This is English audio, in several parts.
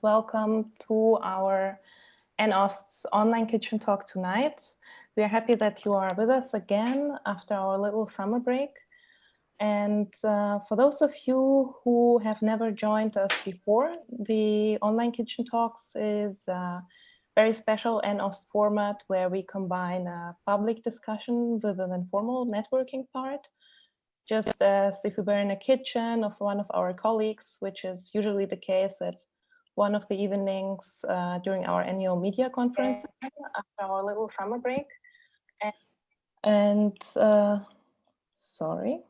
welcome to our n-ost's online kitchen talk tonight. We are happy that you are with us again after our little summer break. And for those of you who have never joined us before, the online kitchen talks is a very special n-ost format where we combine a public discussion with an informal networking part, just as if we were in a kitchen of one of our colleagues, which is usually the case at one of the evenings during our annual media conference after our little summer break. And sorry,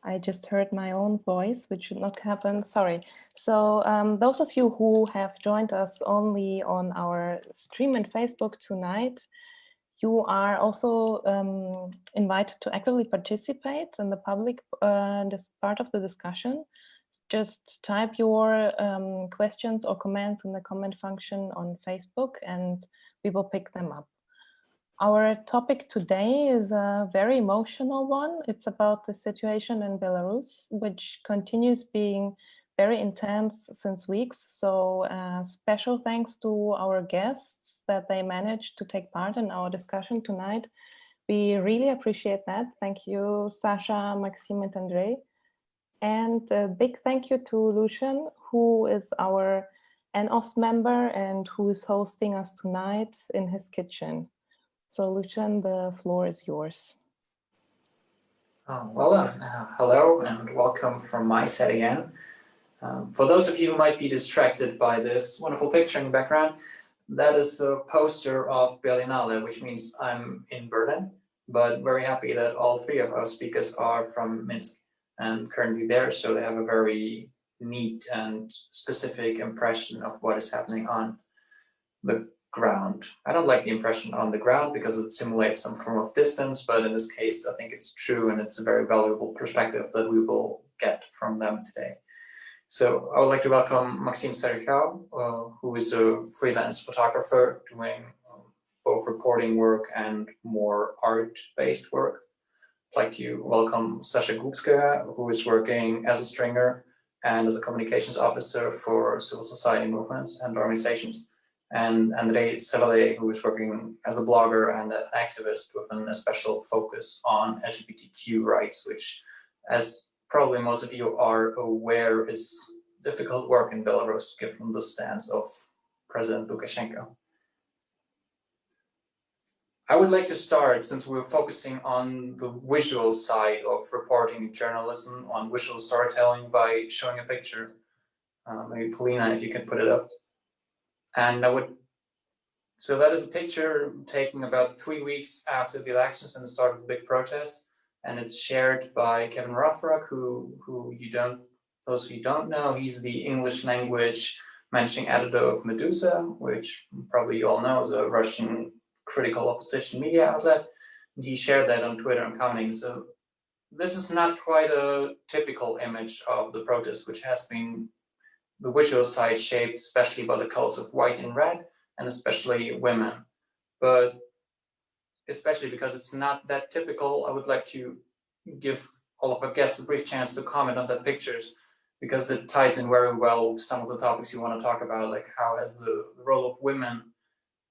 I just heard my own voice, which should not happen. Sorry. So those of you who have joined us only on our stream and Facebook tonight, you are also invited to actively participate in the public this part of the discussion. Just type your questions or comments in the comment function on Facebook and we will pick them up. Our topic today is a very emotional one. It's about the situation in Belarus, which continues being very intense since weeks. So special thanks to our guests that they managed to take part in our discussion tonight. We really appreciate that. Thank you, Sasha, Maxim, and Andrei. And a big thank you to Lucian, who is our n-ost member and who is hosting us tonight in his kitchen. So Lucian, the floor is yours. Hello and welcome from my set again. For those of you who might be distracted by this wonderful picture in the background, that is a poster of Berlinale, which means I'm in Berlin, but very happy that all three of our speakers are from Minsk and currently there, so they have a very neat and specific impression of what is happening on the ground. I don't like the impression on the ground because it simulates some form of distance, but in this case, I think it's true and it's a very valuable perspective that we will get from them today. So I would like to welcome Maxim Serikau, who is a freelance photographer doing both reporting work and more art-based work. I'd like to welcome Sasha Gutska, who is working as a stringer and as a communications officer for civil society movements and organizations. And Andrei Sevaley, who is working as a blogger and an activist with a special focus on LGBTQ rights, which, as probably most of you are aware, is difficult work in Belarus, given the stance of President Lukashenka. I would like to start, since we're focusing on the visual side of reporting journalism, on visual storytelling, by showing a picture. Maybe Polina, if you can put it up. And so that is a picture taken about 3 weeks after the elections and the start of the big protests. And it's shared by Kevin Rothrock, who those who don't know, he's the English language managing editor of Medusa, which probably you all know is a Russian critical opposition media outlet. And he shared that on Twitter and commenting. So this is not quite a typical image of the protest, which has been the visual side shaped especially by the colors of white and red, and especially women. But especially because it's not that typical, I would like to give all of our guests a brief chance to comment on that pictures, because it ties in very well with some of the topics you want to talk about, like how has the role of women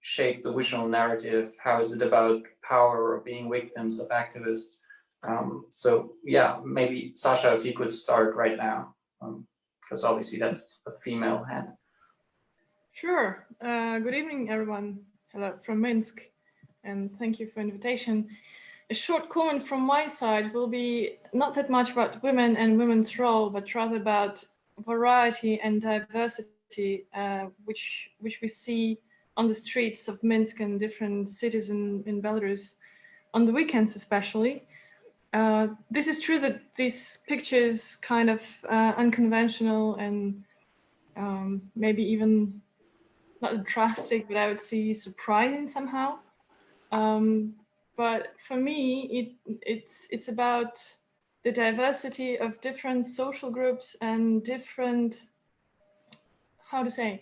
shaped the visual narrative? How is it about power or being victims of activists? So yeah, maybe Sasha, if you could start right now, because obviously that's a female hand. Sure. Good evening, everyone. Hello from Minsk, and thank you for the invitation. A short comment from my side will be not that much about women and women's role, but rather about variety and diversity, which we see on the streets of Minsk and different cities in Belarus, on the weekends especially. This is true that this picture is kind of unconventional and maybe even not drastic, but I would say surprising somehow. But for me, it's about the diversity of different social groups and different, how to say,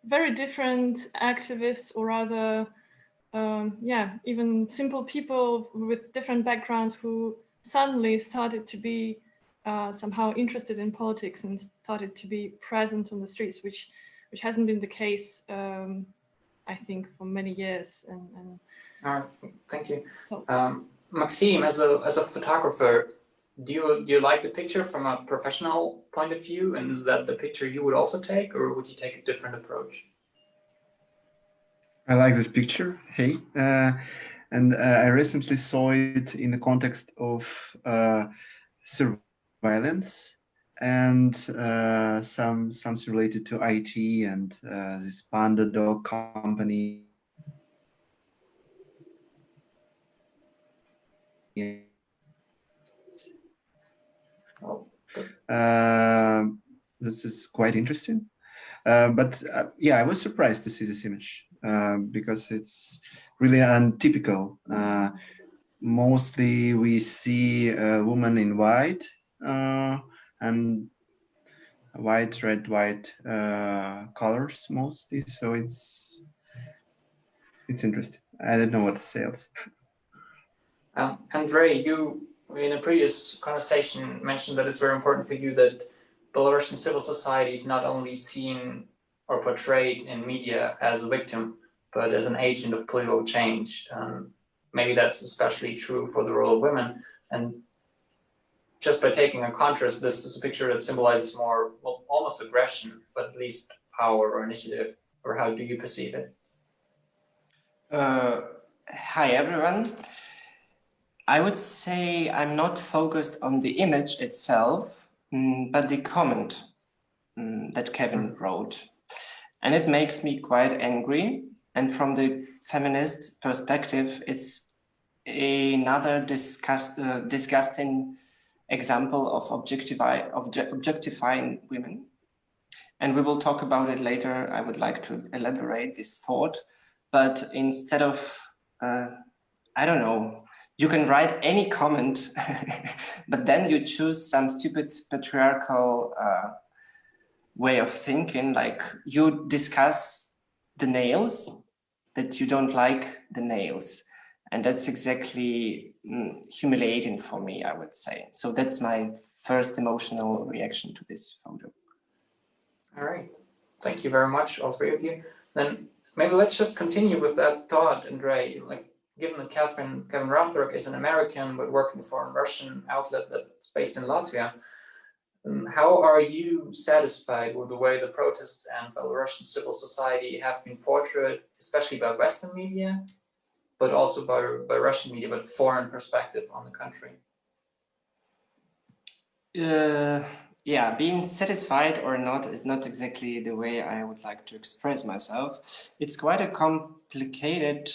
very different activists, or rather, even simple people with different backgrounds who suddenly started to be somehow interested in politics and started to be present on the streets, which which hasn't been the case, I think, for many years. And All right, thank you. so, Maxime, as a photographer, do you like the picture from a professional point of view, and is that the picture you would also take, or would you take a different approach? I like this picture. Hey, and I recently saw it in the context of surveillance and something related to IT and this Panda dog company. This is quite interesting. But yeah, I was surprised to see this image because it's really untypical. Mostly we see a woman in white and white, red, white colors mostly. So it's interesting. I don't know what to say else. And Ray, you in a previous conversation mentioned that it's very important for you that Belarusian civil society is not only seen or portrayed in media as a victim, but as an agent of political change. Maybe that's especially true for the role of women. And just by taking a contrast, this is a picture that symbolizes more, well, almost aggression, but at least power or initiative. Or how do you perceive it? Hi, everyone. I would say I'm not focused on the image itself, but the comment that Kevin wrote. And it makes me quite angry. And from the feminist perspective, it's another disgusting example of objectifying women. And we will talk about it later. I would like to elaborate this thought. But instead of, I don't know, you can write any comment, but then you choose some stupid patriarchal way of thinking, like you discuss the nails, that you don't like the nails. And that's exactly humiliating for me, I would say. So that's my first emotional reaction to this photo. All right, thank you very much, all three of you. Then maybe let's just continue with that thought, Andrei. Like, given that Kevin Ravthorpe is an American but working for a Russian outlet that's based in Latvia, how are you satisfied with the way the protests and Belarusian civil society have been portrayed, especially by Western media, but also by Russian media, but foreign perspective on the country? Yeah, being satisfied or not is not exactly the way I would like to express myself. It's quite a complicated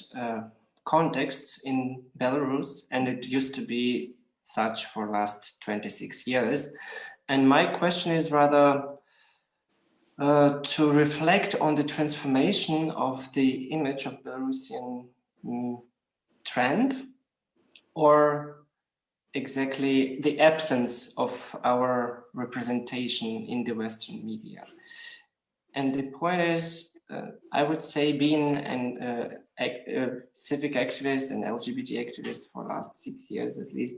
context in Belarus, and it used to be such for the last 26 years. And my question is rather to reflect on the transformation of the image of Belarusian trend, or exactly the absence of our representation in the Western media. And the point is, I would say, being a civic activist and LGBT activist for the last 6 years at least,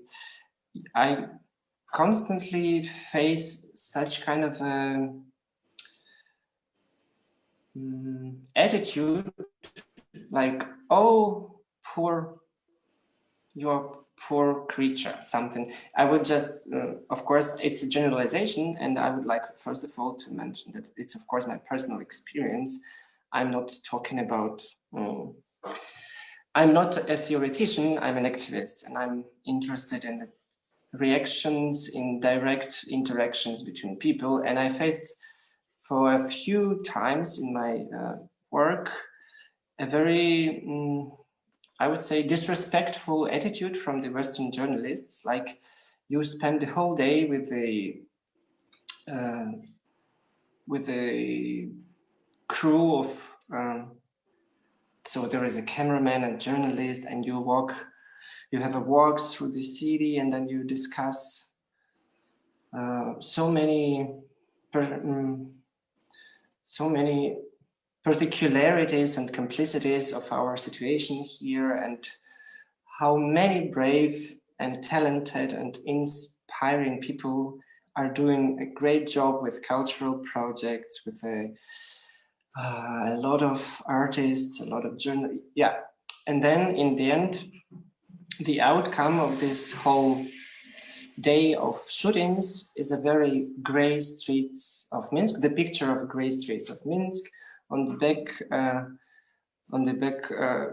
I constantly face such kind of attitude, like, oh, you're poor creature, something. I would just, of course, it's a generalization, and I would like, first of all, to mention that it's, of course, my personal experience. I'm not talking about, I'm not a theoretician, I'm an activist, and I'm interested in the reactions, in direct interactions between people. And I faced for a few times in my work a very, I would say, disrespectful attitude from the Western journalists. Like, you spend the whole day with a crew of, so there is a cameraman and journalist, and you have a walk through the city, and then you discuss so many particularities and complicities of our situation here, and how many brave and talented and inspiring people are doing a great job with cultural projects, with a lot of artists, a lot of journalists. Yeah. And then in the end, the outcome of this whole day of shootings is a very gray streets of Minsk, the picture of gray streets of Minsk. On the back,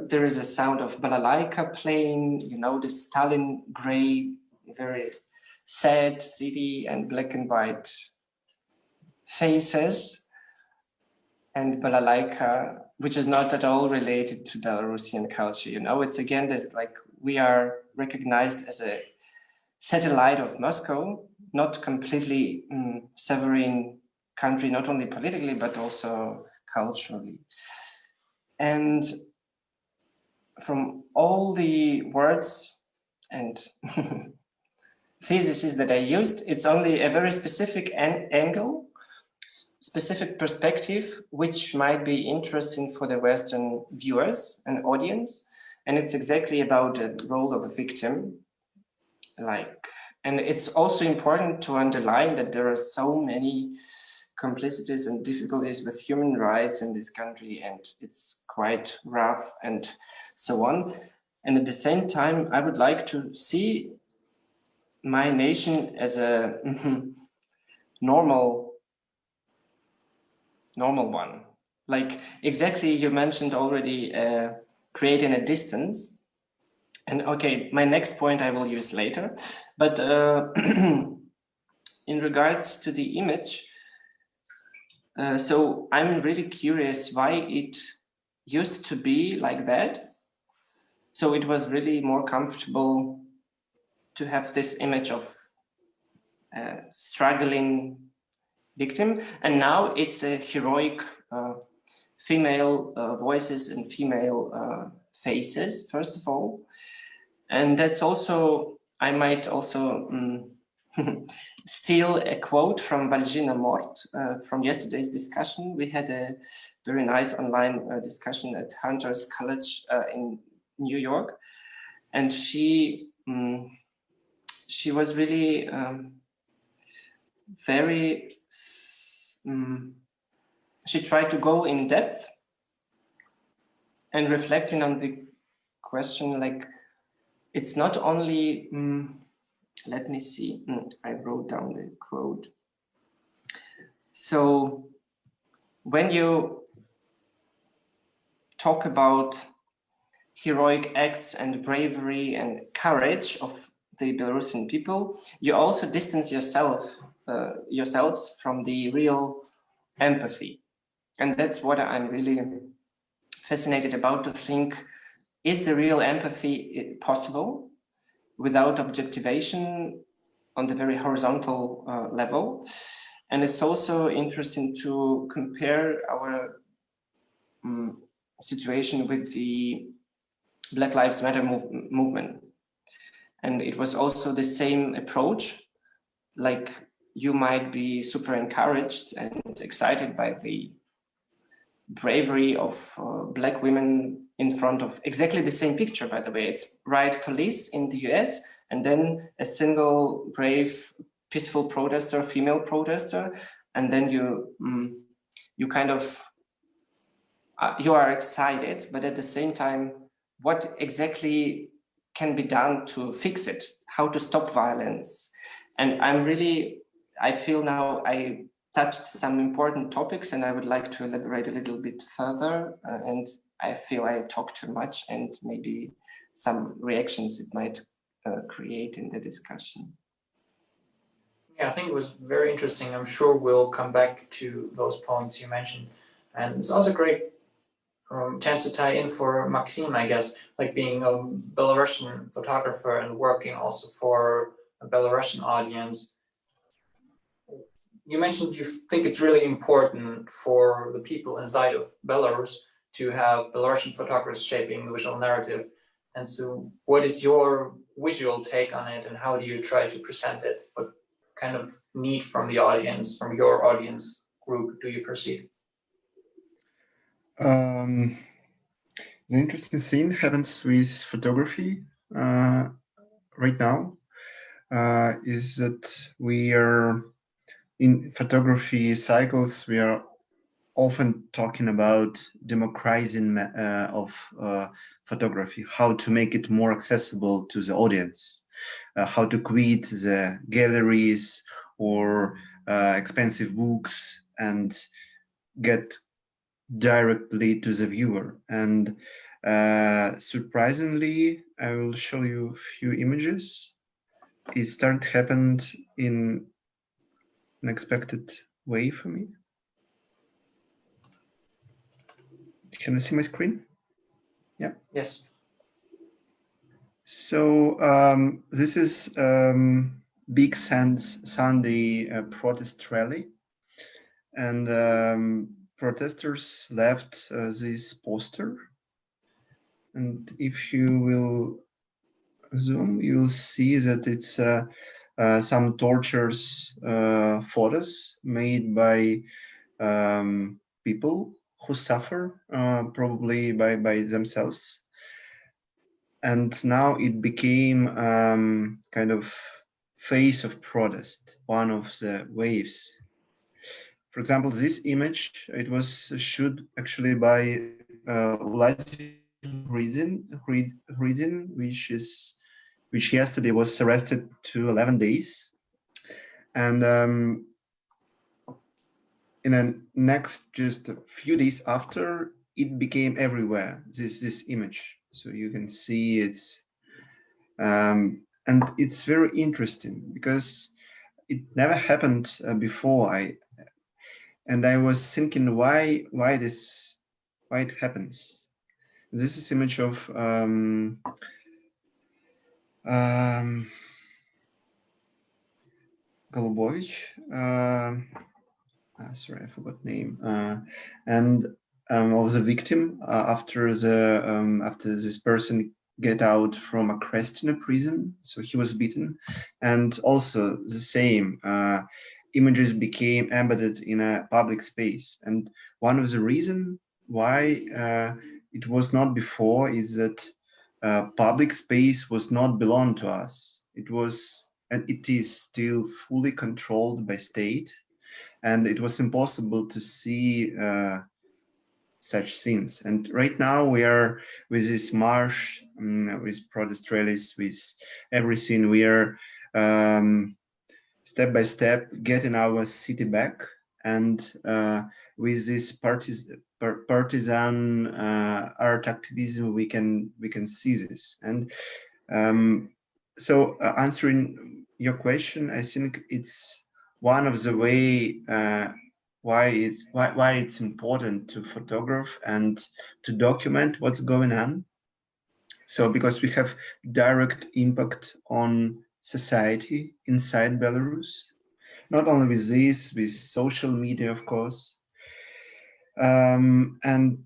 there is a sound of balalaika playing, you know, the Stalin gray, very sad city and black and white faces, and balalaika, which is not at all related to Belarusian culture. You know, it's again, this, like, we are recognized as a satellite of Moscow, not completely sovereign country, not only politically, but also culturally. And from all the words and theses that I used, it's only a very specific angle, specific perspective, which might be interesting for the Western viewers and audience. And it's exactly about the role of a victim. And it's also important to underline that there are so many complicities and difficulties with human rights in this country, and it's quite rough and so on. And at the same time, I would like to see my nation as a normal one. Like exactly, you mentioned already creating a distance. And okay, my next point I will use later. But in regards to the image, so I'm really curious why it used to be like that. So it was really more comfortable to have this image of a struggling victim. And now it's a heroic female voices and female faces, first of all. And that's also, I might also steal a quote from Valzina Mort from yesterday's discussion. We had a very nice online discussion at Hunter's College in New York. And she was really very, she tried to go in depth and reflecting on the question, like, it's not only, let me see, I wrote down the quote. So when you talk about heroic acts and bravery and courage of the Belarusian people, you also distance yourselves from the real empathy. And that's what I'm really fascinated about, to think, is the real empathy possible without objectivation on the very horizontal level? And it's also interesting to compare our situation with the Black Lives Matter movement. And it was also the same approach, like you might be super encouraged and excited by the bravery of Black women in front of exactly the same picture, by the way. It's riot police in the US, and then a single brave, peaceful protester, female protester, and then you kind of, you are excited, but at the same time, what exactly can be done to fix it? How to stop violence? And I feel now I touched some important topics, and I would like to elaborate a little bit further. And I feel I talked too much, and maybe some reactions it might create in the discussion. Yeah, I think it was very interesting. I'm sure we'll come back to those points you mentioned. And it's also a great chance to tie in for Maxime, I guess, like being a Belarusian photographer and working also for a Belarusian audience. You mentioned you think it's really important for the people inside of Belarus to have Belarusian photographers shaping the visual narrative. And so what is your visual take on it, and how do you try to present it? What kind of need from the audience, from your audience group, do you perceive? The interesting thing happens with photography right now is that we are in photography cycles. We are often talking about democratizing of photography, how to make it more accessible to the audience, how to quit the galleries or expensive books and get directly to the viewer. And surprisingly, I will show you a few images. It started happened in an unexpected way for me. Can you see my screen? Yeah. Yes. So this is Big Sunday protest rally, and protesters left this poster. And if you will zoom, you'll see that it's some tortures photos made by people who suffer probably by themselves. And now it became kind of face of protest, one of the waves. For example, this image, it was shot actually by Rizin, which yesterday was arrested to 11 days. And in the next just a few days after, it became everywhere, this image. So you can see it's and it's very interesting because it never happened before. I was thinking why it happens. This is image of Golubovich. Sorry, I forgot name. And of the victim after this person get out from a Crestina prison. So he was beaten, and also the same images became embedded in a public space. And one of the reasons why it was not before is that public space was not belong to us. It was, and it is still fully controlled by state, and it was impossible to see such scenes. And right now we are with this march, with protest rallies, with everything. We are step by step getting our city back, and with this partisan art activism, we can see this. And so answering your question, I think it's one of the way why it's important to photograph and to document what's going on. So because we have direct impact on society inside Belarus, not only with this, with social media, of course. And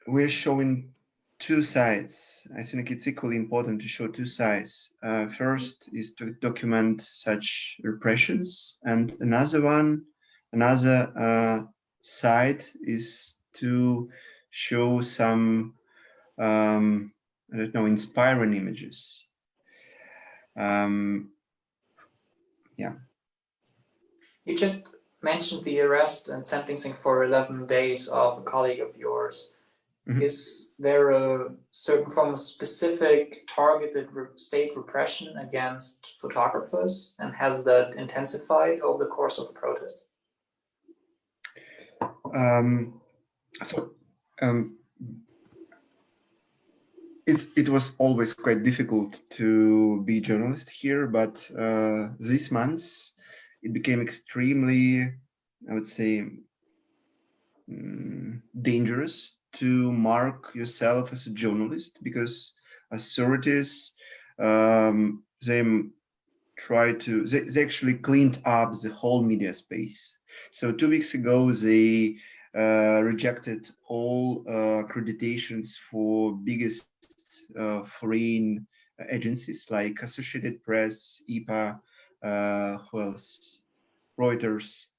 we're showing two sides. I think it's equally important to show two sides. First is to document such repressions, and another side is to show some I don't know, inspiring images. Yeah. You just mentioned the arrest and sentencing for 11 days of a colleague of yours. Mm-hmm. Is there a certain form of specific targeted state repression against photographers, and has that intensified over the course of the protest? It was always quite difficult to be a journalist here, but this month it became extremely, I would say, dangerous to mark yourself as a journalist, because authorities they actually cleaned up the whole media space. So 2 weeks ago they rejected all accreditations for biggest foreign agencies like Associated Press, IPA, who else? Reuters.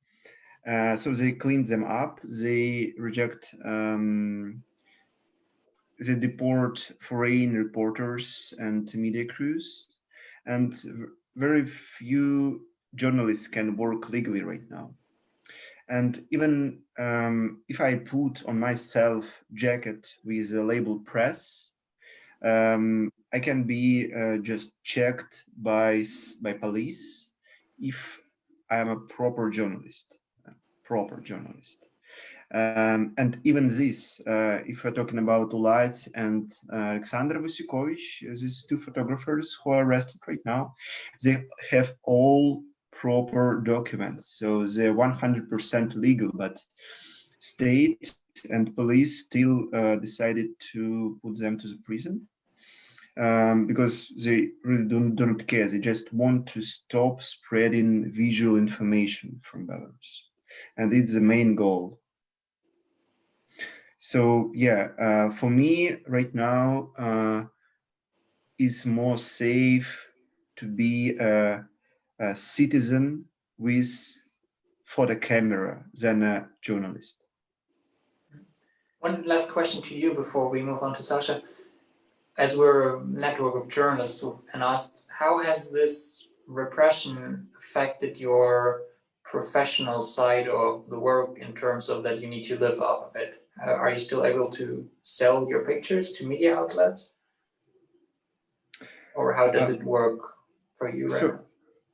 So they cleaned them up. They reject, they deport foreign reporters and media crews, and very few journalists can work legally right now. And even if I put on myself jacket with a label press, I can be just checked by police if I am a proper journalist. And even this, if we're talking about Ulat and Alexander Vusikovich, these two photographers who are arrested right now, they have all proper documents, so they're 100% legal, but state and police still decided to put them to the prison because they really don't care. They just want to stop spreading visual information from Belarus, and it's the main goal. So yeah, for me right now, it's more safe to be a citizen for the camera than a journalist. One last question to you before we move on to Sasha. As we're a network of journalists with n-ost, how has this repression affected your professional side of the work in terms of that you need to live off of it? Are you still able to sell your pictures to media outlets? Or how does it work for you right now?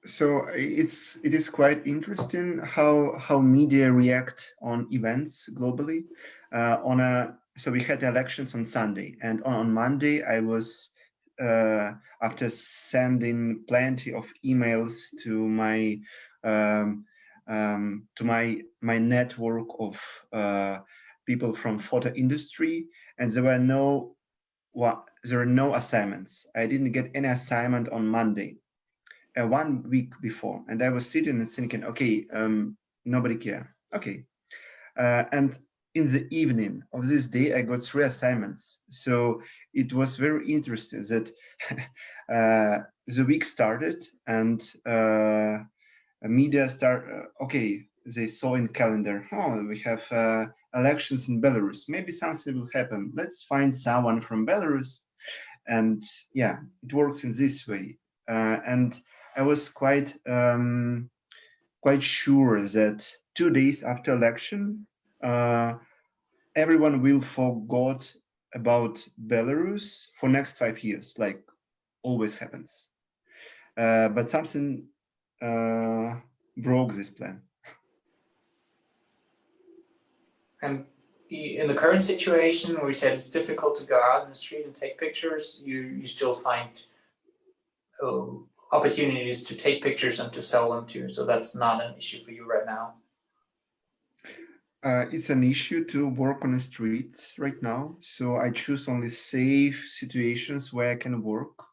So it is quite interesting how media react on events globally. So we had elections on Sunday, and on Monday I was after sending plenty of emails to my network of people from photo industry, and there were no assignments. I didn't get any assignment on Monday. 1 week before, and I was sitting and thinking, okay, nobody care. Okay, and in the evening of this day, I got 3 assignments. So it was very interesting that the week started and media okay, they saw in calendar, oh, we have elections in Belarus. Maybe something will happen. Let's find someone from Belarus. And yeah, it works in this way. And I was quite sure that 2 days after election, everyone will forgot about Belarus for next 5 years, like always happens. But something broke this plan. And in the current situation where you said it's difficult to go out in the street and take pictures, you still find opportunities to take pictures and to sell them too. So that's not an issue for you right now. It's an issue to work on the streets right now. So I choose only safe situations where I can work.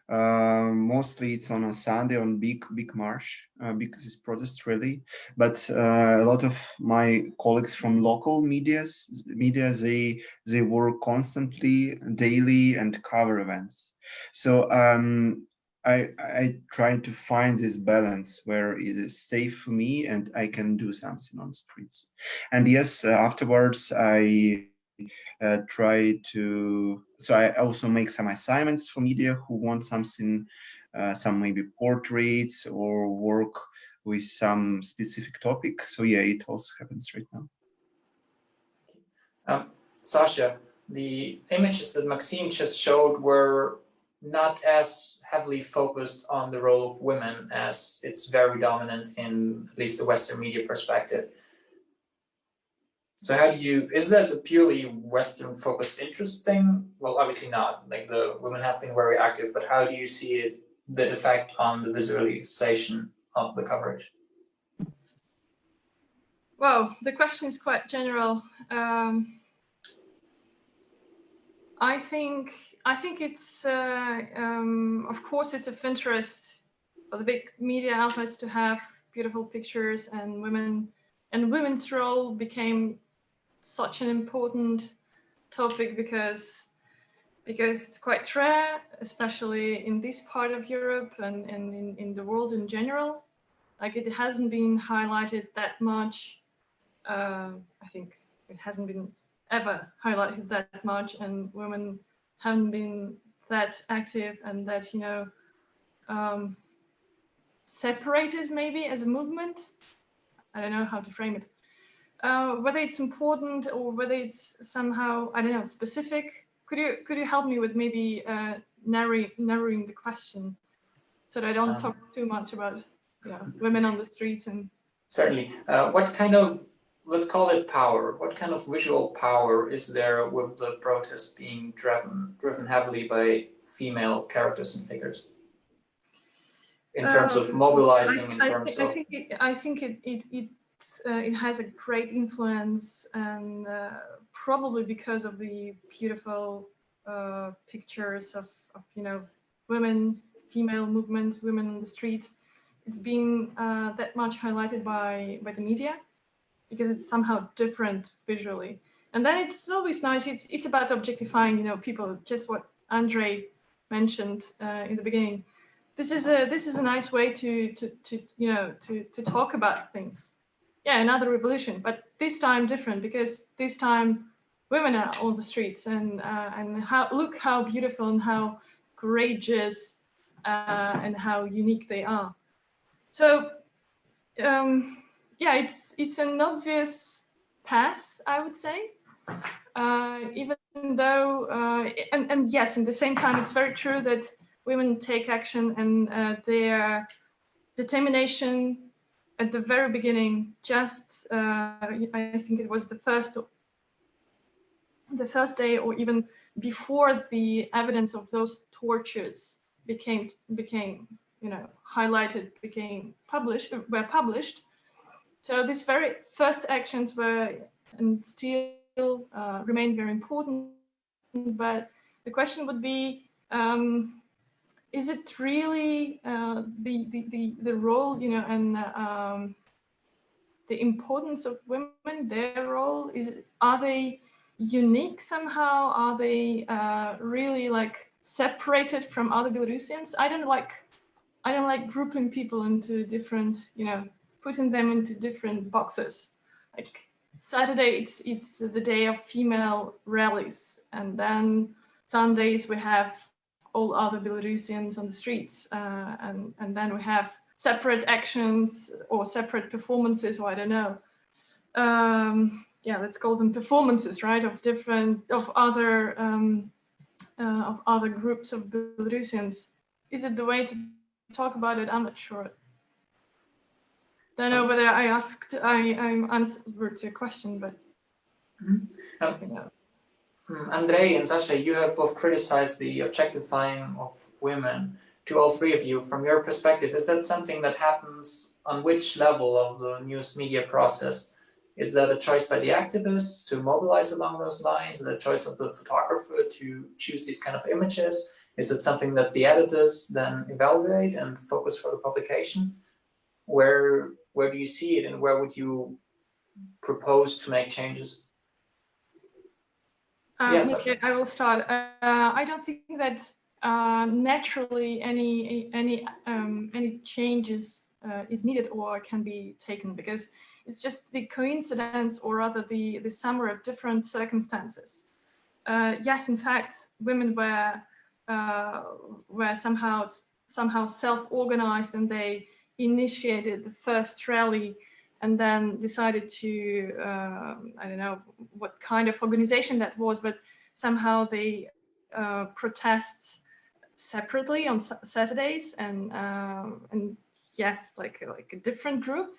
Mostly it's on a Sunday on big march, because it's protest really. But a lot of my colleagues from local media, they work constantly, daily, and cover events. So I try to find this balance where it is safe for me and I can do something on streets. And yes, afterwards I try to. So I also make some assignments for media who want something, some maybe portraits or work with some specific topic. So yeah, it also happens right now. Sasha, the images that Maxime just showed were not as heavily focused on the role of women as it's very dominant in at least the Western media perspective. So how do you, is that a purely Western focused interesting? Well, obviously not, like the women have been very active, but how do you see it, the effect on the visualization of the coverage? Well, the question is quite general. I think it's of course it's of interest for the big media outlets to have beautiful pictures, and women's role became such an important topic because it's quite rare, especially in this part of Europe and in the world in general. Like, it hasn't been highlighted that much. I think it hasn't been ever highlighted that much, and women haven't been that active and that, you know, separated maybe as a movement. I don't know how to frame it. Whether it's important or whether it's somehow, I don't know, specific. Could you help me with maybe narrowing the question so that I don't talk too much about women on the streets and. Certainly. What kind of, let's call it power, what kind of visual power is there with the protests being driven heavily by female characters and figures? In terms of mobilizing, I think it has a great influence, and probably because of the beautiful pictures of women, female movements, women on the streets. It's being that much highlighted by the media because it's somehow different visually. And then it's always nice. It's about objectifying, people. Just what Andrei mentioned in the beginning. This is a nice way to talk about things. Yeah, another revolution, but this time different because this time women are on the streets and look how beautiful and how courageous and how unique they are. So yeah, it's an obvious path, I would say. Even though and yes, at the same time, it's very true that women take action and their determination at the very beginning, just I think it was the first day or even before the evidence of those tortures became highlighted, were published. So these very first actions were and still remain very important. But the question would be, is it really the role, and the importance of women, their role? Are they unique somehow? Are they really like separated from other Belarusians? I don't like grouping people into different, putting them into different boxes. Like Saturday, it's the day of female rallies, and then Sundays we have all other Belarusians on the streets, and then we have separate actions or separate performances, or I don't know. Yeah, let's call them performances, right? Of other groups of Belarusians. Is it the way to talk about it? I'm not sure. Don't know whether I answered your question, but Andrei and Sasha, you have both criticized the objectifying of women. To all three of you, from your perspective, is that something that happens on which level of the news media process? Is that a choice by the activists to mobilize along those lines? Is it a choice of the photographer to choose these kind of images? Is it something that the editors then evaluate and focus for the publication? Where do you see it, and where would you propose to make changes? Yes, I will start. I don't think that naturally any changes is needed or can be taken, because it's just the coincidence, or rather the sum of different circumstances. Yes, in fact, women were somehow self-organized, and they initiated the first rally, and then decided to, I don't know what kind of organization that was, but somehow they protest separately on Saturdays, and yes, like a different group.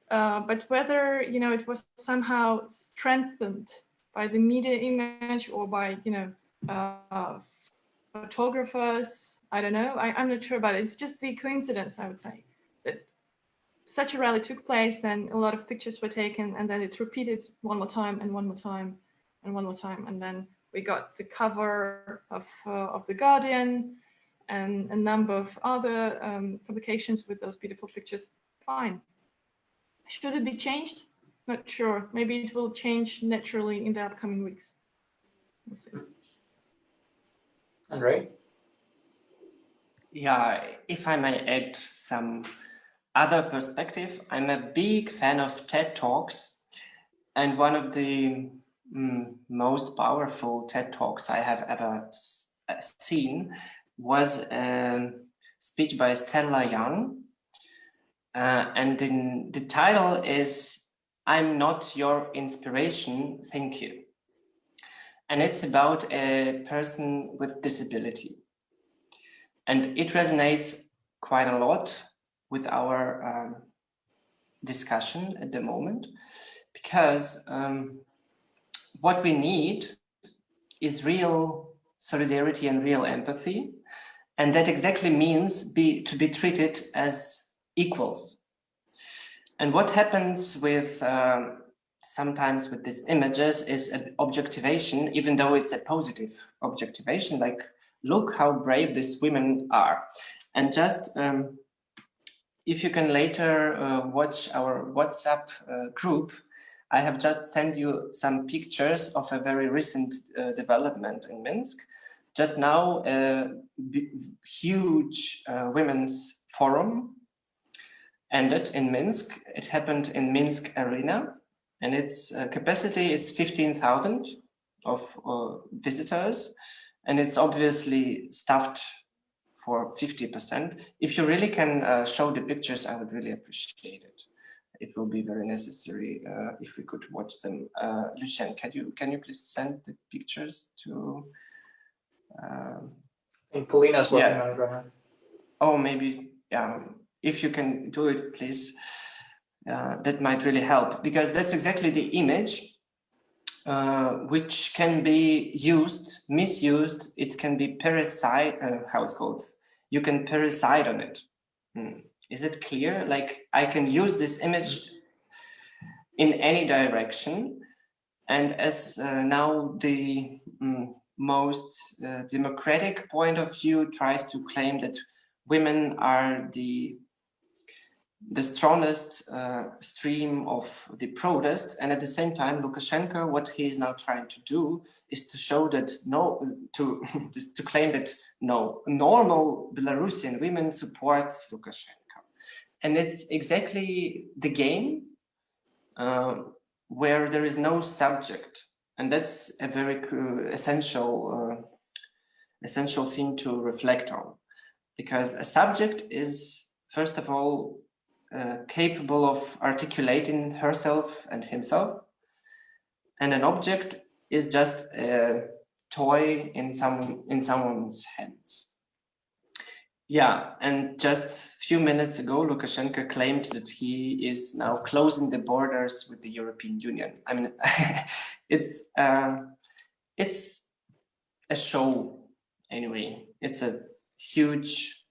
But whether, it was somehow strengthened by the media image or by, photographers, I don't know. I'm not sure about it. It's just the coincidence, I would say, that such a rally took place, then a lot of pictures were taken, and then it repeated one more time and one more time and one more time, and then we got the cover of The Guardian and a number of other publications with those beautiful pictures. Fine. Should it be changed? Not sure. Maybe it will change naturally in the upcoming weeks. We'll see. Andrei? Yeah, if I may add some other perspective, I'm a big fan of TED Talks, and one of the most powerful TED Talks I have ever seen was a speech by Stella Young. and then the title is "I'm Not Your Inspiration, Thank You." And it's about a person with disability. And it resonates quite a lot with our discussion at the moment, because what we need is real solidarity and real empathy. And that exactly means to be treated as equals. And what happens with sometimes with these images is an objectivation, even though it's a positive objectivation, like, look how brave these women are. And just if you can later watch our WhatsApp group, I have just sent you some pictures of a very recent development in Minsk. Just now, a huge women's forum ended in Minsk. It happened in Minsk Arena, and its capacity is 15,000 of visitors, and it's obviously stuffed for 50%. If you really can show the pictures, I would really appreciate it. It will be very necessary if we could watch them. Lucien, can you please send the pictures to? I think Polina's working on it right now. Oh, maybe, yeah. If you can do it, please. That might really help, because that's exactly the image which can be misused. It can be parasite, how it's called? You can parasite on it. Is it clear? Like, I can use this image in any direction. And as now the most democratic point of view tries to claim that women are the strongest stream of the protest, and at the same time Lukashenko, what he is now trying to do is to show that to claim that no, normal Belarusian women supports Lukashenko. And it's exactly the game where there is no subject, and that's a very essential thing to reflect on, because a subject is, first of all, capable of articulating herself and himself, and an object is just a toy in someone's hands. Yeah, and just a few minutes ago, Lukashenko claimed that he is now closing the borders with the European Union. I mean, it's a show anyway. It's a huge.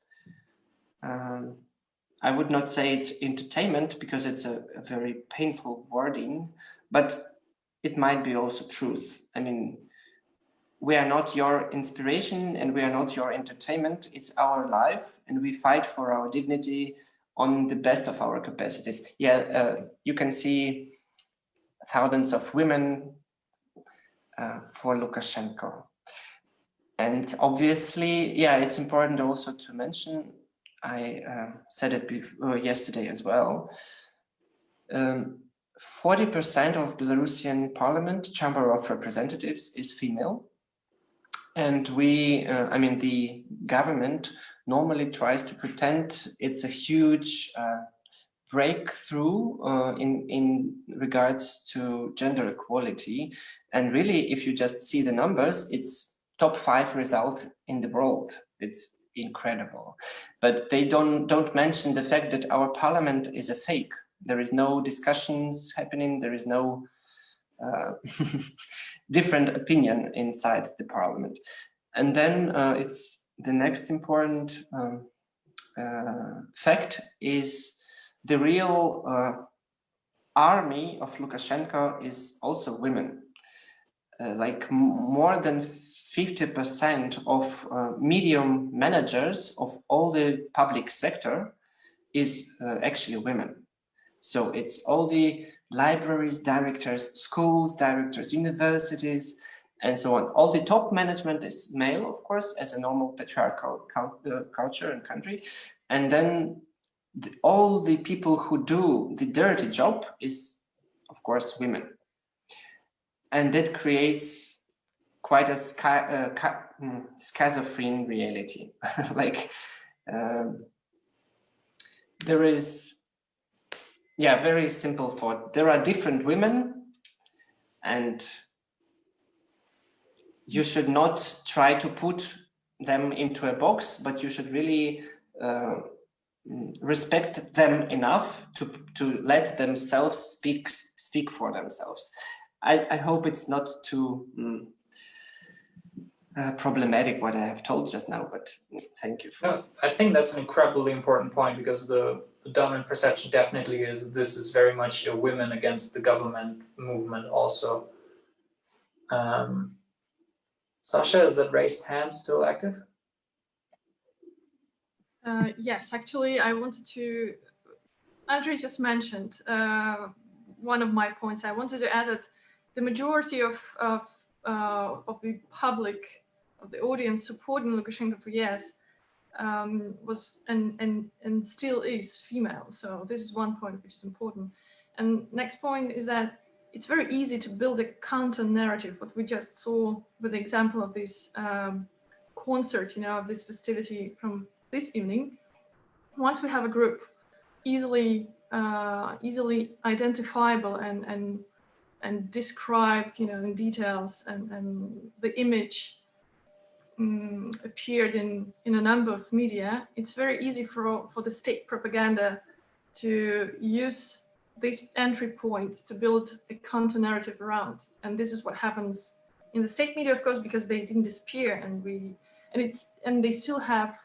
I would not say it's entertainment, because it's a very painful wording, but it might be also truth. I mean, we are not your inspiration and we are not your entertainment. It's our life, and we fight for our dignity on the best of our capacities. Yeah, you can see thousands of women for Lukashenko. And obviously, yeah, it's important also to mention, I said it before, yesterday as well, 40% of Belarusian parliament, Chamber of Representatives, is female. And I mean, the government normally tries to pretend it's a huge breakthrough in regards to gender equality. And really, if you just see the numbers, it's top 5 result in the world. It's incredible. But they don't mention the fact that our parliament is a fake. There is no discussions happening. There is no different opinion inside the parliament. And then it's the next important fact is the real army of Lukashenko is also women. Like more than 50% of medium managers of all the public sector is actually women. So it's all the libraries directors, schools directors, universities, and so on. All the top management is male, of course, as a normal patriarchal culture and country. And then all the people who do the dirty job is, of course, women. And that creates quite a schizophrene reality. Like there is yeah, very simple thought. There are different women, and you should not try to put them into a box, but you should really respect them enough to let themselves speak for themselves. I hope it's not too problematic what I have told just now, but thank you. No, I think that's an incredibly important point, because the dominant perception definitely is this is very much a women against the government movement also. Sasha, is that raised hand still active? Yes, actually, I wanted to, Andrei just mentioned one of my points. I wanted to add that the majority of the public, of the audience supporting Lukashenko for years was and still is female. So this is one point which is important. And next point is that it's very easy to build a counter narrative. What we just saw with the example of this concert, of this festivity from this evening. Once we have a group easily identifiable and described, in details, and the image appeared in a number of media, it's very easy for the state propaganda to use these entry points to build a counter narrative around. And this is what happens in the state media, of course, because they didn't disappear, and they still have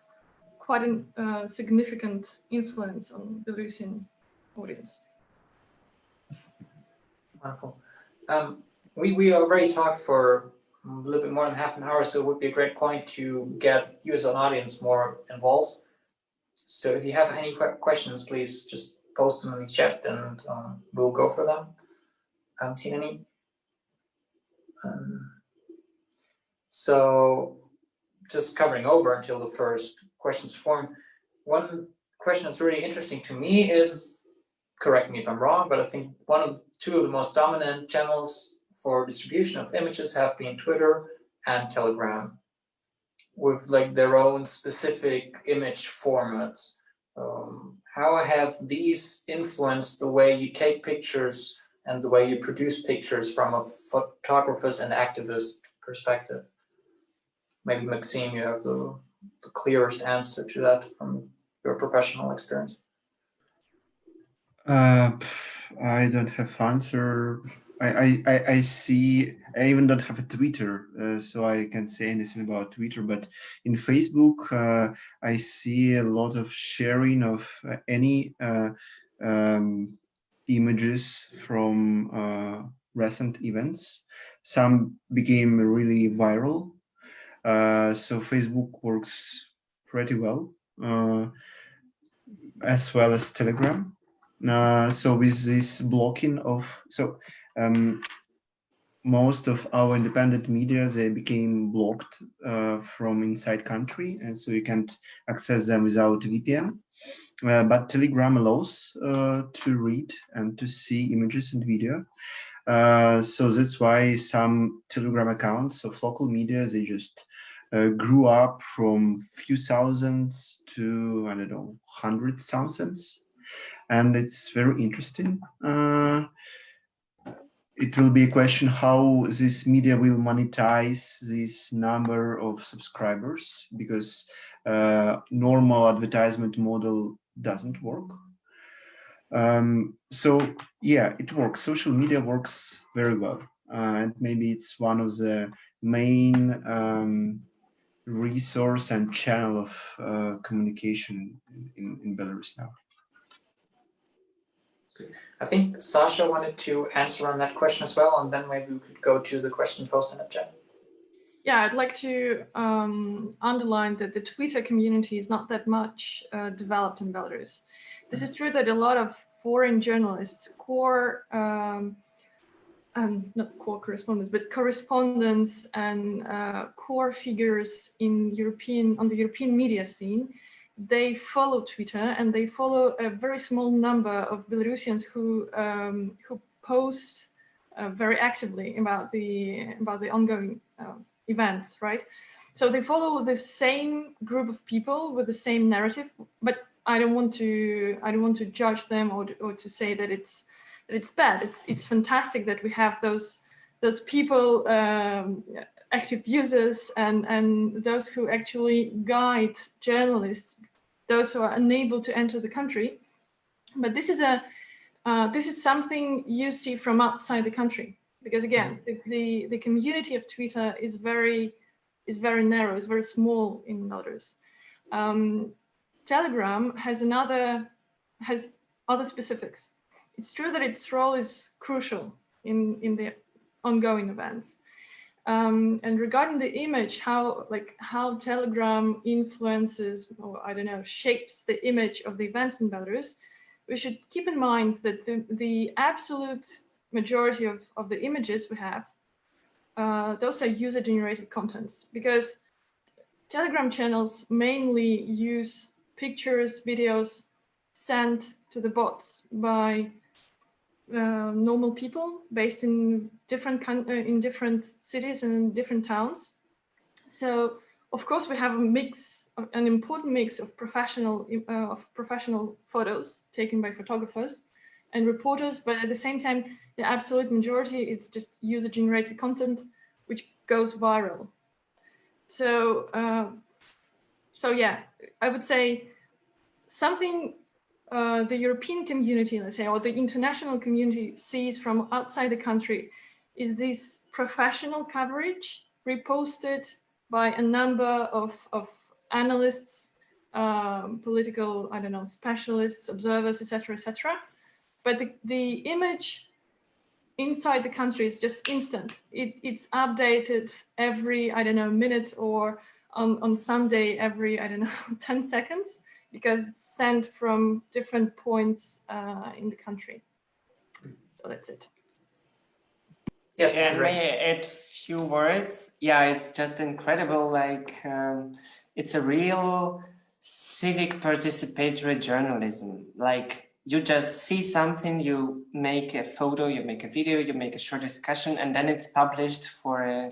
quite a significant influence on Belarusian audience. Wonderful. We already talked for a little bit more than half an hour, so it would be a great point to get you as an audience more involved. So if you have any questions, please just post them in the chat, and we'll go for them. I haven't seen any. So just covering over until the first questions form. One question that's really interesting to me is, correct me if I'm wrong, but I think two of the most dominant channels for distribution of images have been Twitter and Telegram, with like their own specific image formats. How have these influenced the way you take pictures and the way you produce pictures from a photographer's and activist perspective? Maybe Maxime, you have the clearest answer to that from your professional experience. I don't have answer. I see. I even don't have a Twitter, so I can't say anything about Twitter. But in Facebook, I see a lot of sharing of any images from recent events. Some became really viral. So Facebook works pretty well, as well as Telegram. So with this blocking of, most of our independent media, they became blocked from inside country, and so you can't access them without VPN. But Telegram allows to read and to see images and video. So that's why some Telegram accounts of local media, they just grew up from few thousands to, I don't know, 100,000. And it's very interesting. It will be a question how this media will monetize this number of subscribers, because normal advertisement model doesn't work. So yeah, it works. Social media works very well, and maybe it's one of the main resource and channel of communication in Belarus now. I think Sasha wanted to answer on that question as well, and then maybe we could go to the question posted in the chat. Yeah, I'd like to underline that the Twitter community is not that much developed in Belarus. This is true that a lot of foreign journalists, not core correspondents, but correspondents and core figures on the European media scene, they follow Twitter, and they follow a very small number of Belarusians who post very actively about the ongoing events, right? So they follow the same group of people with the same narrative, but I don't want to judge them or to say that it's bad. It's fantastic that we have those people, active users, and those who actually guide journalists, those who are unable to enter the country. But this is something you see from outside the country, because again, the community of Twitter is very narrow, is very small in Belarus. Telegram has other specifics. It's true that its role is crucial in the ongoing events. And regarding the image, how Telegram influences, or I don't know, shapes the image of the events in Belarus, we should keep in mind that the absolute majority of the images we have, those are user-generated contents, because Telegram channels mainly use pictures, videos sent to the bots by normal people based in different cities and in different towns. So of course we have an important mix of professional photos taken by photographers and reporters, but at the same time, the absolute majority, it's just user-generated content which goes viral. So yeah, I would say something the European community, let's say, or the international community sees from outside the country is this professional coverage reposted by a number of analysts, political, I don't know, specialists, observers, etc., etc. But the image inside the country is just instant. It's updated every, I don't know, minute, or on Sunday every, I don't know, 10 seconds, because it's sent from different points in the country. So that's it. Yes, And Andrei. may I add a few words? Yeah, it's just incredible. Like, it's a real civic participatory journalism. Like, you just see something, you make a photo, you make a video, you make a short discussion, and then it's published for a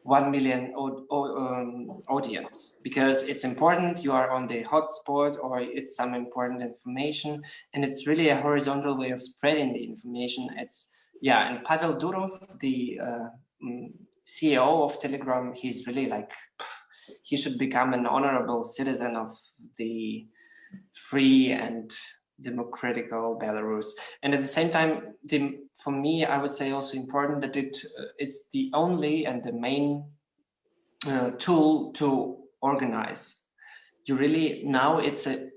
1 million audience, because it's important, you are on the hotspot, or it's some important information, and it's really a horizontal way of spreading the information. It's, yeah, and Pavel Durov, the CEO of Telegram, he's really like, he should become an honorable citizen of the free and democratical Belarus. And at the same time, for me, I would say also important that it's the only and the main tool to organize. You really, now it's an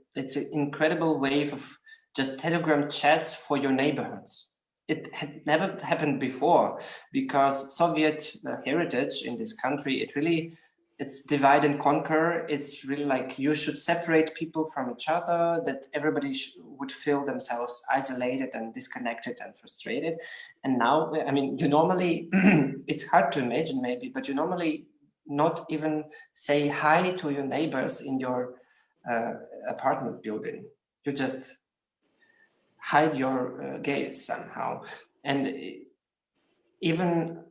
incredible wave of just Telegram chats for your neighborhoods. It had never happened before, because Soviet heritage in this country, it's divide and conquer. It's really like you should separate people from each other, that everybody would feel themselves isolated and disconnected and frustrated. And now, I mean, you normally, it's hard to imagine maybe, but you normally not even say hi to your neighbors in your apartment building. You just hide your gaze somehow. And even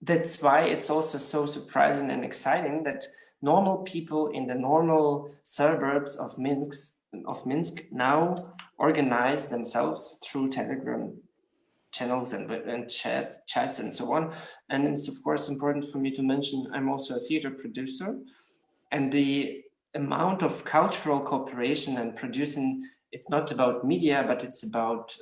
that's why it's also so surprising and exciting that normal people in the normal suburbs of Minsk now organize themselves through Telegram channels and chats and so on. And it's of course important for me to mention I'm also a theater producer, and the amount of cultural cooperation and producing, it's not about media, but it's about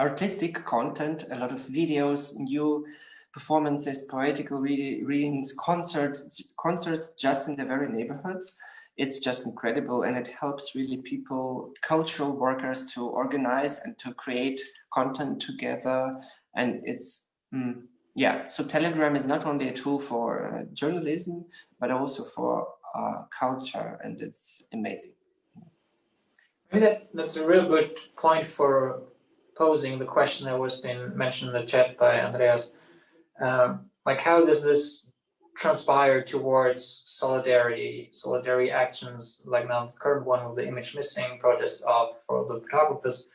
artistic content, a lot of videos, new performances, poetical readings, concerts just in the very neighborhoods. It's just incredible, and it helps really people, cultural workers, to organize and to create content together. And it's, yeah, so Telegram is not only a tool for journalism, but also for culture, and it's amazing. I mean, that's a real good point for posing the question that was been mentioned in the chat by Andreas. Like, how does this transpire towards solidarity actions, like now the current one with the image missing protest for the photographers,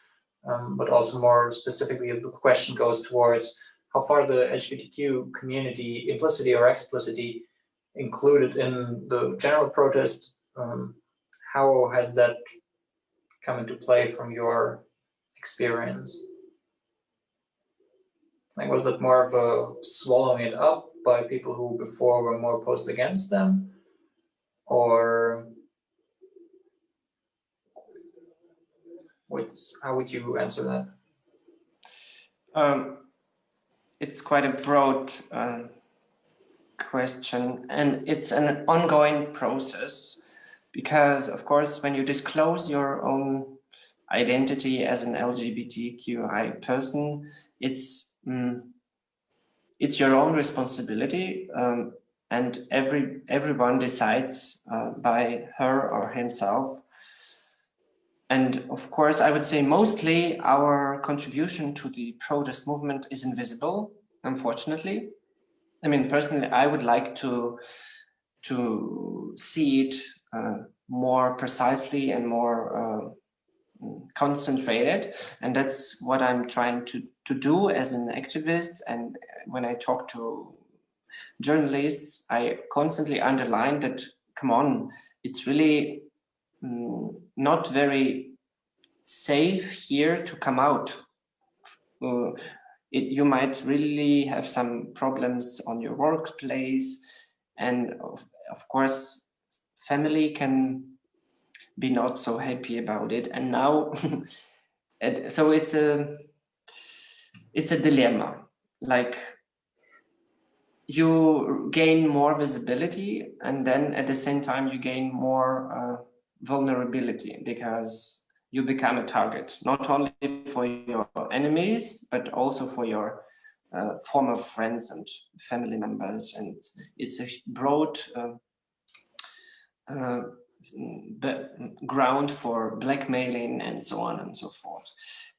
but also more specifically, the question goes towards how far the LGBTQ community, implicitly or explicitly, included in the general protest, how has that come into play from your experience? Like, was it more of a swallowing it up by people who before were more opposed against them? Or how would you answer that? It's quite a broad question, and it's an ongoing process, because of course when you disclose your own identity as an LGBTQI person, it's your own responsibility, and everyone decides by her or himself. And of course, I would say mostly our contribution to the protest movement is invisible, unfortunately. I mean, personally, I would like to see it more precisely and more concentrated, and that's what I'm trying to do as an activist. And when I talk to journalists, I constantly underline that, come on, it's really not very safe here to come out. You might really have some problems on your workplace, and of course family can be not so happy about it. And now so it's a dilemma. Like, you gain more visibility, and then at the same time you gain more vulnerability, because you become a target, not only for your enemies, but also for your former friends and family members. And it's a broad ground for blackmailing and so on and so forth.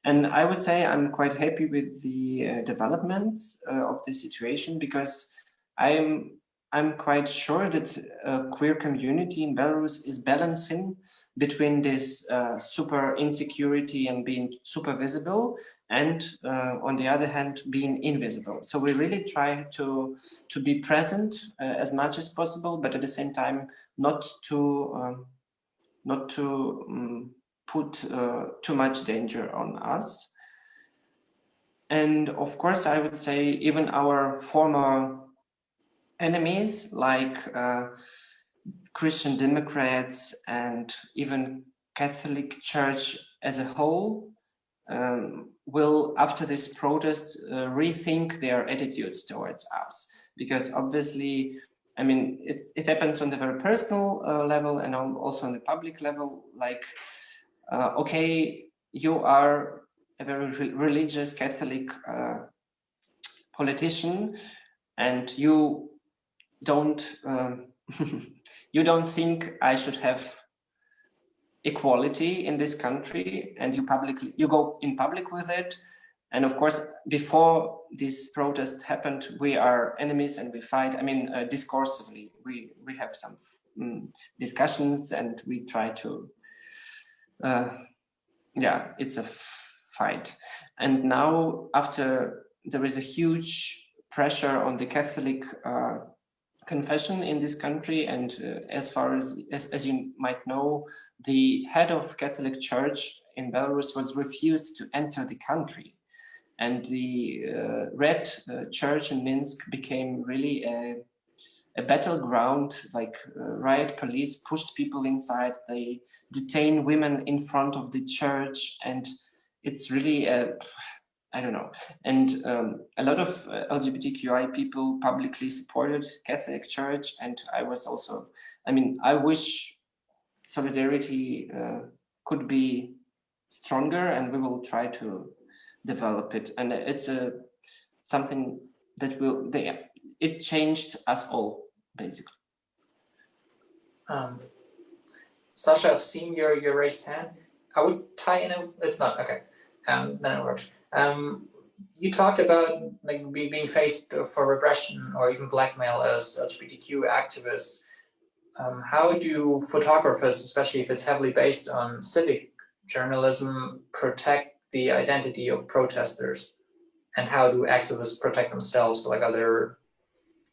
And I would say I'm quite happy with the developments of this situation, because I'm quite sure that a queer community in Belarus is balancing between this super insecurity and being super visible, and on the other hand being invisible. So we really try to be present as much as possible, but at the same time not to put too much danger on us. And of course, I would say even our former enemies, like Christian Democrats and even Catholic Church as a whole, will, after this protest, rethink their attitudes towards us. Because obviously, I mean, it happens on the very personal level and also on the public level. Like, okay, you are a very religious Catholic politician, and you don't you don't think I should have equality in this country, and you go in public with it. And of course, before this protest happened, we are enemies and we fight. I mean, discursively, we have some discussions, and we try to, yeah, it's a fight. And now, after there is a huge pressure on the Catholic confession in this country, and as far as you might know, the head of Catholic Church in Belarus was refused to enter the country. And the Red Church in Minsk became really a battleground. Like, riot police pushed people inside, they detain women in front of the church, and it's really I don't know. And a lot of LGBTQI people publicly supported Catholic Church, and I was also, I mean, I wish solidarity could be stronger, and we will try to develop it. And it's something that it changed us all, basically. Sasha, I've seen your raised hand. I would tie in it's not, okay. Then it works. You talked about like being faced for repression or even blackmail as LGBTQ activists. How do photographers, especially if it's heavily based on civic journalism, protect the identity of protesters? And how do activists protect themselves? Like, are there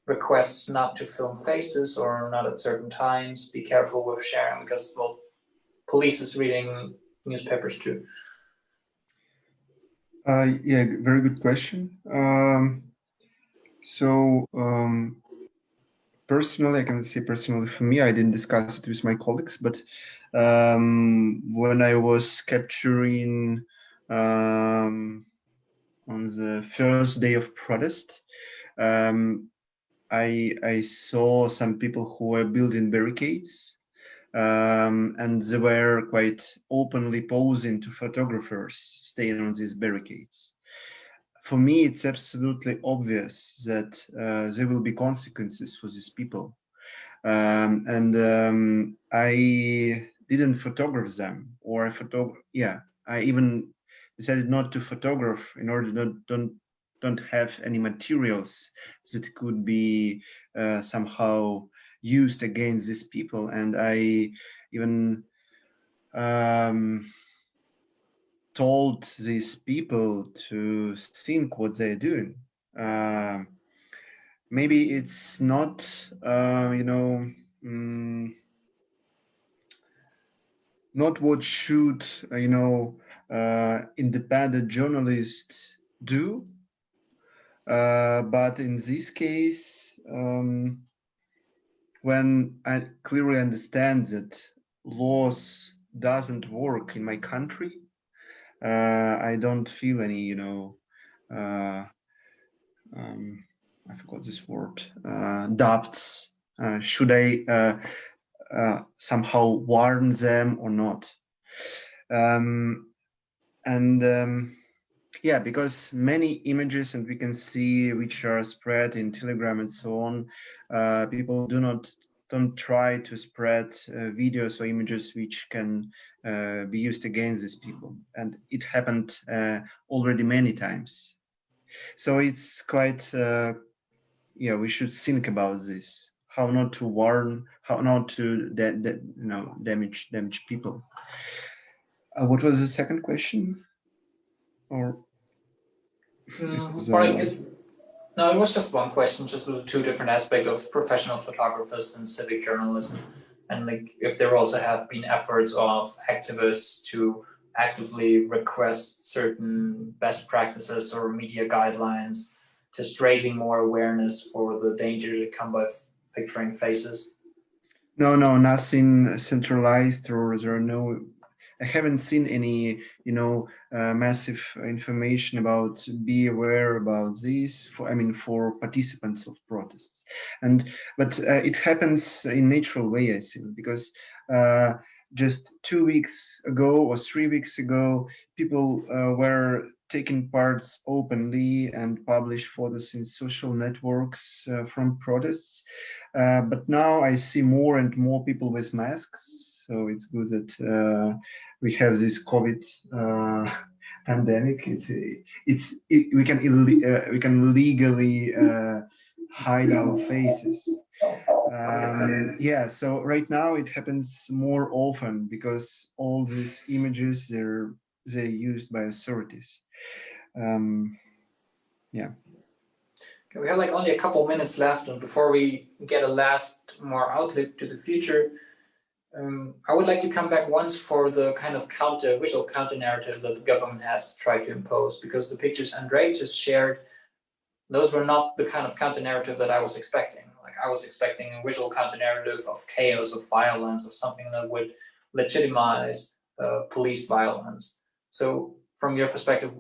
requests not to film faces or not at certain times? Be careful with sharing because, well, police is reading newspapers too? Yeah, very good question. Personally, I can say personally for me, I didn't discuss it with my colleagues, but when I was capturing on the first day of protest, I saw some people who were building barricades, and they were quite openly posing to photographers staying on these barricades. For me, it's absolutely obvious that there will be consequences for these people. I didn't photograph them, or I even decided not to photograph in order don't have any materials that could be somehow used against these people. And I even told these people to think what they're doing. Maybe it's not, not what should, independent journalists do. But in this case, when I clearly understand that laws doesn't work in my country, I don't feel any, I forgot this word, doubts. Should I somehow warn them or not? Yeah, because many images, and we can see which are spread in Telegram and so on, people don't try to spread videos or images which can be used against these people, and it happened already many times. So it's quite yeah, we should think about this, how not to warn, how not to damage people. What was the second question? Or No, it was just one question, just with two different aspects of professional photographers and civic journalism, and like if there also have been efforts of activists to actively request certain best practices or media guidelines, just raising more awareness for the danger that come by picturing faces. No, nothing centralized, or there are no. I haven't seen any, massive information about be aware about this. For participants of protests, but it happens in natural way, I think, because just 2 weeks ago or 3 weeks ago, people were taking parts openly and publish photos in social networks from protests. But now I see more and more people with masks, so it's good that we have this COVID pandemic. We can legally hide our faces. Yeah, so right now it happens more often because all these images they're used by authorities. Yeah. Okay, we have like only a couple minutes left, and before we get a last more outlook to the future, I would like to come back once for the kind of visual counter narrative that the government has tried to impose, because the pictures Andrei just shared, those were not the kind of counter narrative that I was expecting. Like I was expecting a visual counter narrative of chaos, of violence, of something that would legitimize police violence. So from your perspective,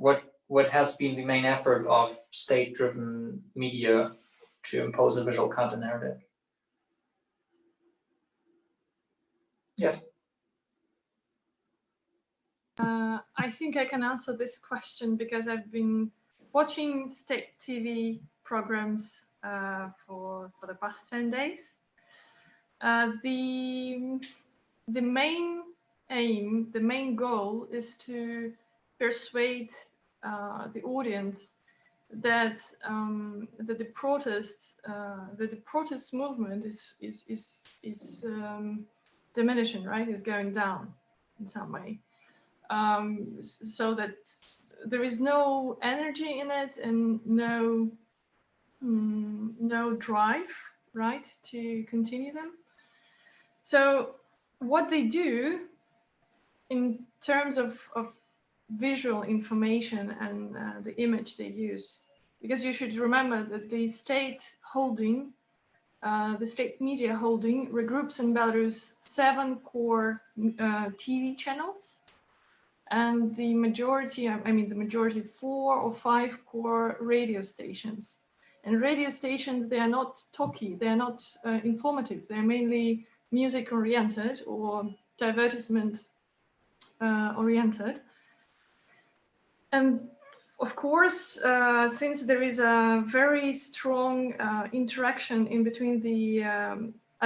what has been the main effort of state-driven media to impose a visual counter narrative? Yes. I think I can answer this question because I've been watching state TV programs for the past 10 days. The main aim, the main goal is to persuade the audience that the protest movement is diminishing, right? Is going down in some way. So that there is no energy in it and no drive, right, to continue them. So what they do in terms of visual information and the image they use, because you should remember that the state holding, the state media holding regroups in Belarus 7 core TV channels, and the majority, the majority 4 or 5 core radio stations. And radio stations, they are not talky, they are not informative, they're mainly music oriented or divertisement oriented. And of course, since there is a very strong interaction in between the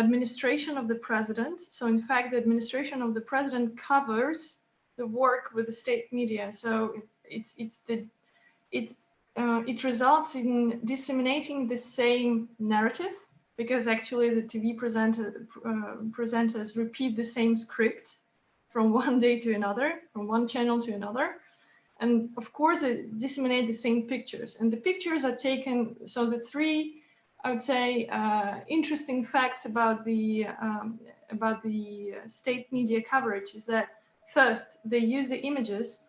administration of the president, so in fact, the administration of the president covers the work with the state media. So it results in disseminating the same narrative, because actually the TV presenters repeat the same script from one day to another, from one channel to another. And of course, it disseminates the same pictures. And the pictures are taken, so the 3, I would say, interesting facts about the state media coverage is that, first, they use the images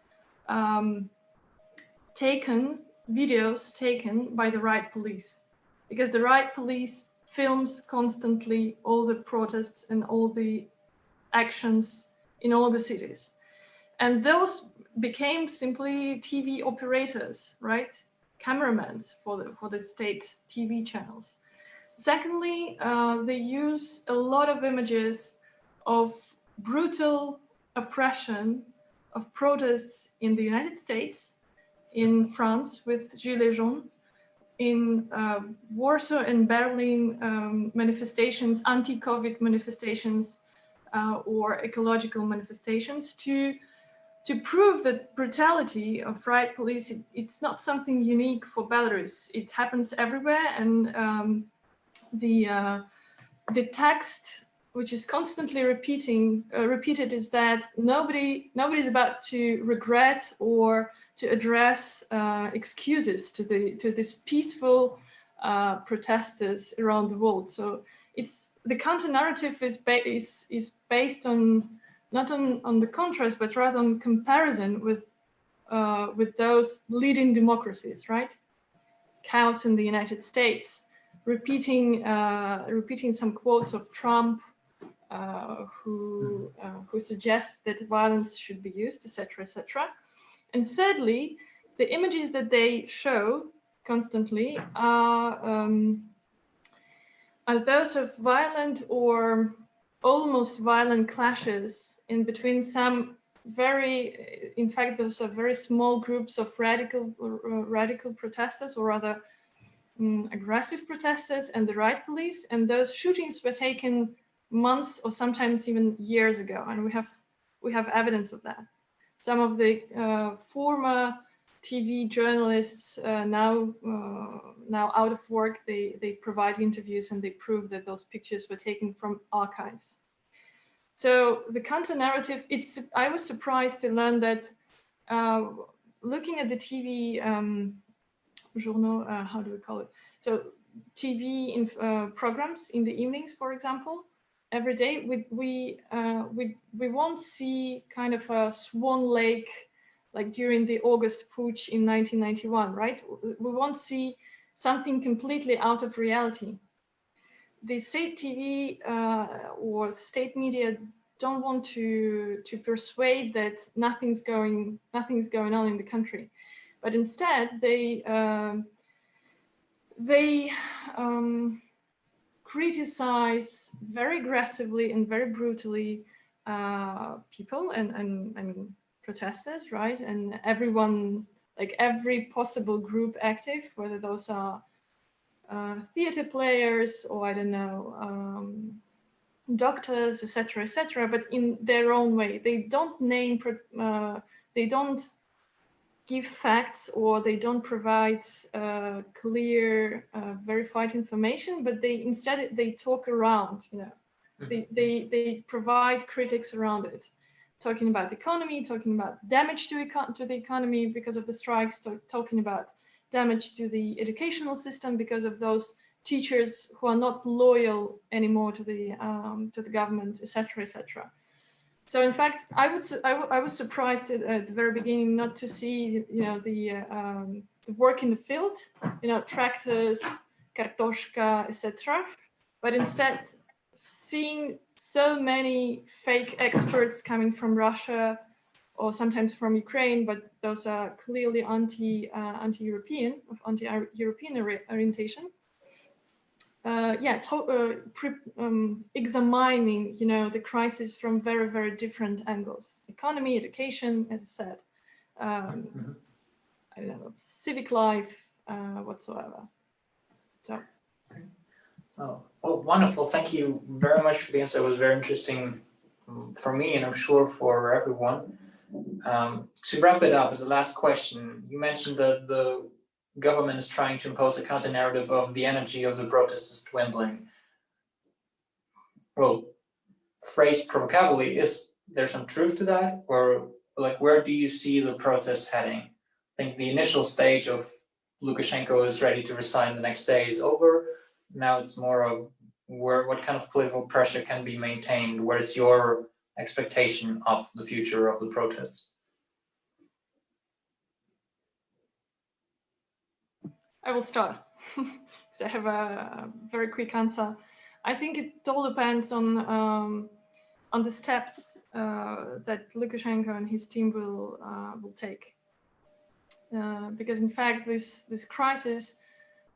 videos taken by the riot police, because the riot police films constantly all the protests and all the actions in all the cities. And those became simply TV operators, right? Cameramans for the state TV channels. Secondly, they use a lot of images of brutal oppression of protests in the United States, in France with Gilets jaunes, in Warsaw and Berlin manifestations, anti-COVID manifestations, or ecological manifestations, to prove that brutality of riot police, it's not something unique for Belarus. It happens everywhere, and the text, which is constantly repeated, is that nobody's about to regret or to address excuses to these peaceful protesters around the world. So it's the counter narrative is based on not on the contrast, but rather on comparison with those leading democracies, right? Chaos in the United States, repeating some quotes of Trump, who suggests that violence should be used, etc., etc. And thirdly, the images that they show constantly are those of violent or almost violent clashes in between some in fact, those are very small groups of radical protesters, or rather aggressive protesters, and the riot police. And those shootings were taken months or sometimes even years ago, and we have evidence of that. Some of the former TV journalists now out of work, they provide interviews and they prove that those pictures were taken from archives. So the counter narrative, I was surprised to learn that looking at the TV journal, how do we call it? So TV programs in the evenings, for example, every day we won't see kind of a Swan Lake like during the August putsch in 1991, right? We won't see something completely out of reality. The state TV or state media don't want to persuade that nothing's going on in the country, but instead they criticize very aggressively and very brutally people and I mean protesters, right? And everyone, like every possible group active, whether those are theater players or I don't know, doctors, etc., etc., but in their own way. They don't name, they don't give facts, or they don't provide clear, verified information, but instead they talk around, you know. They provide critics around it, talking about the economy, talking about damage to the economy because of the strikes, talking about damage to the educational system because of those teachers who are not loyal anymore to the government, etc., etc. So in fact, I was surprised at the very beginning not to see, the work in the field, tractors, kartoshka, etc. But instead, seeing so many fake experts coming from Russia or sometimes from Ukraine, but those are clearly anti-European, of anti-European orientation. Examining, the crisis from very, very different angles: economy, education, as I said, I don't know, civic life, whatsoever. So. Oh, well, wonderful. Thank you very much for the answer. It was very interesting for me, and I'm sure for everyone. To wrap it up, as a last question, you mentioned that the government is trying to impose a counter narrative of the energy of the protests is dwindling. Well, phrased provocably, is there some truth to that? Or like, where do you see the protests heading? I think the initial stage of Lukashenko is ready to resign the next day is over. Now it's more of what kind of political pressure can be maintained? What is your expectation of the future of the protests? I will start, because I have a very quick answer. I think it all depends on the steps that Lukashenko and his team will take, because in fact this crisis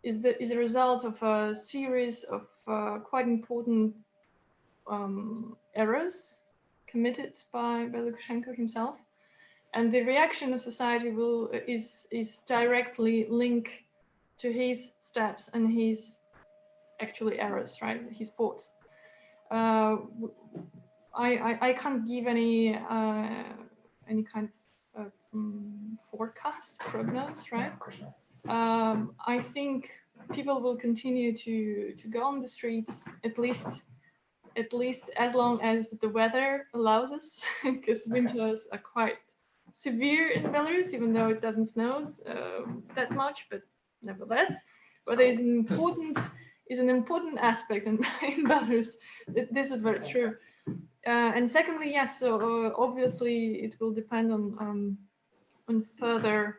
is a result of a series of quite important errors committed by Lukashenko himself, and the reaction of society is directly linked to his steps and his actually errors, right? His faults. I can't give any kind of forecast, prognose, right? I think people will continue to go on the streets, at least as long as the weather allows us, because winters are quite severe in Belarus, even though it doesn't snow that much, but nevertheless, weather is an important aspect in Belarus. This is very true. And secondly, yes, so obviously it will depend on further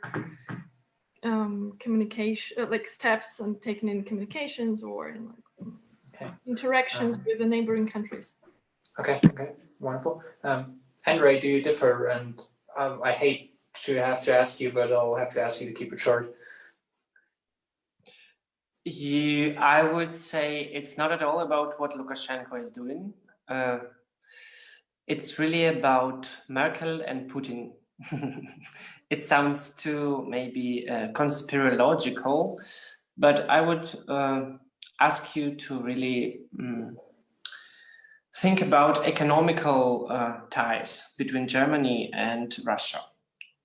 communication, like steps and taken in communications or in interactions with the neighboring countries. Okay, wonderful. Henry, do you differ? And I hate to have to ask you, but I'll have to ask you to keep it short. I would say it's not at all about what Lukashenko is doing. It's really about Merkel and Putin. It sounds too maybe conspirological, but I would ask you to really think about economical ties between Germany and Russia,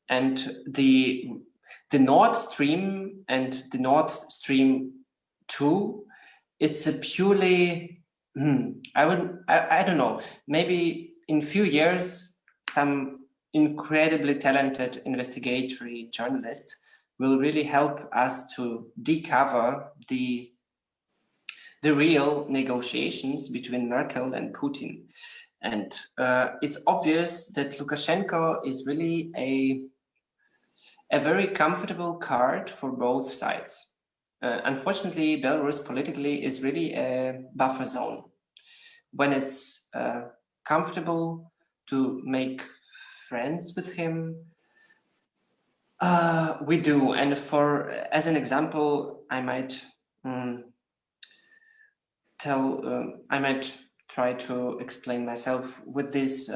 and the Nord Stream and the Nord Stream 2. It's a purely I don't know, maybe in few years some incredibly talented investigatory journalists will really help us to discover the real negotiations between Merkel and Putin. And it's obvious that Lukashenko is really a very comfortable card for both sides. Unfortunately, Belarus politically is really a buffer zone. When it's comfortable to make friends with him, we do. And as an example, I might try to explain myself with these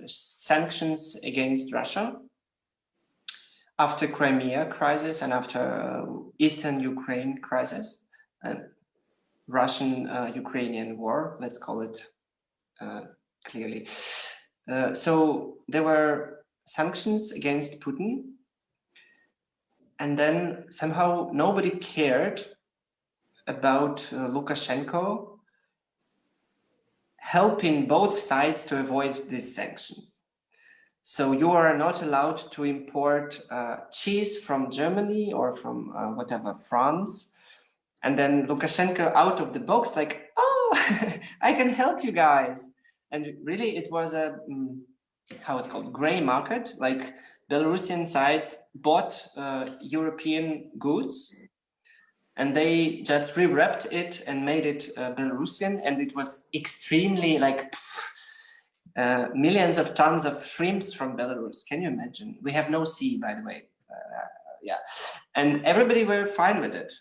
sanctions against Russia. After Crimea crisis and after Eastern Ukraine crisis and Russian-Ukrainian war, let's call it clearly. So there were sanctions against Putin, and then somehow nobody cared about Lukashenko helping both sides to avoid these sanctions. So you are not allowed to import cheese from Germany or from France. And then Lukashenko out of the box, like, oh, I can help you guys. And really it was a, how it's called, gray market. Like Belarusian side bought European goods and they just rewrapped it and made it Belarusian, and it was extremely like millions of tons of shrimps from Belarus. Can you imagine? We have no sea, by the way. Yeah, and everybody were fine with it.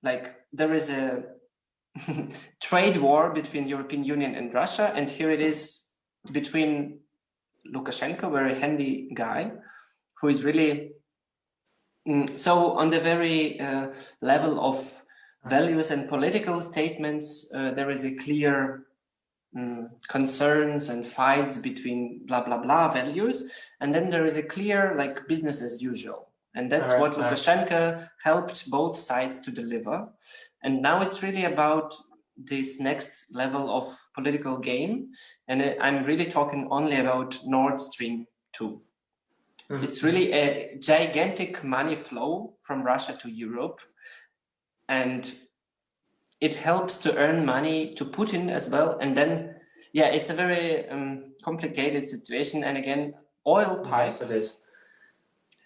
Like there is a trade war between European Union and Russia, and here it is between Lukashenko, very handy guy, who is really so on the very level of values and political statements, there is a clear concerns and fights between blah blah blah values, and then there is a clear like business as usual, and that's what Lukashenko helped both sides to deliver. And now it's really about this next level of political game, and I'm really talking only about Nord Stream 2. It's really a gigantic money flow from Russia to Europe, and it helps to earn money to Putin as well. And then, yeah, it's a very complicated situation. And again, oil pipe. Yes, it is.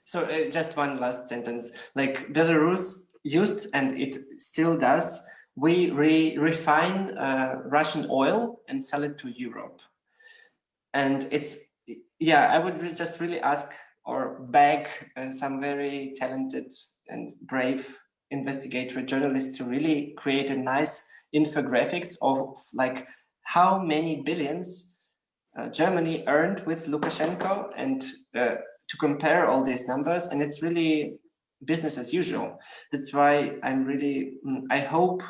So just one last sentence. Like Belarus used, and it still does, we refine Russian oil and sell it to Europe. And it's, yeah, I would just really ask or beg some very talented and brave investigator journalists to really create a nice infographics of like how many billions Germany earned with Lukashenko, and to compare all these numbers. And it's really business as usual. That's why I'm really, I hope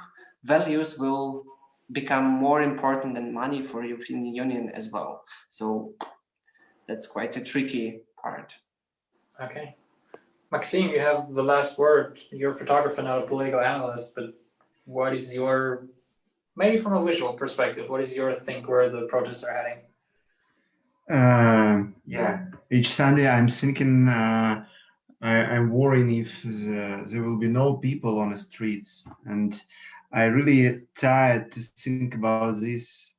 values will become more important than money for European Union as well. So that's quite a tricky part. Okay. Maxime, you have the last word. You're a photographer, not a political analyst, but what is your, maybe from a visual perspective, what is your think where the protests are heading? Yeah, each Sunday I'm thinking, I'm worrying if there will be no people on the streets, and I really tired to think about this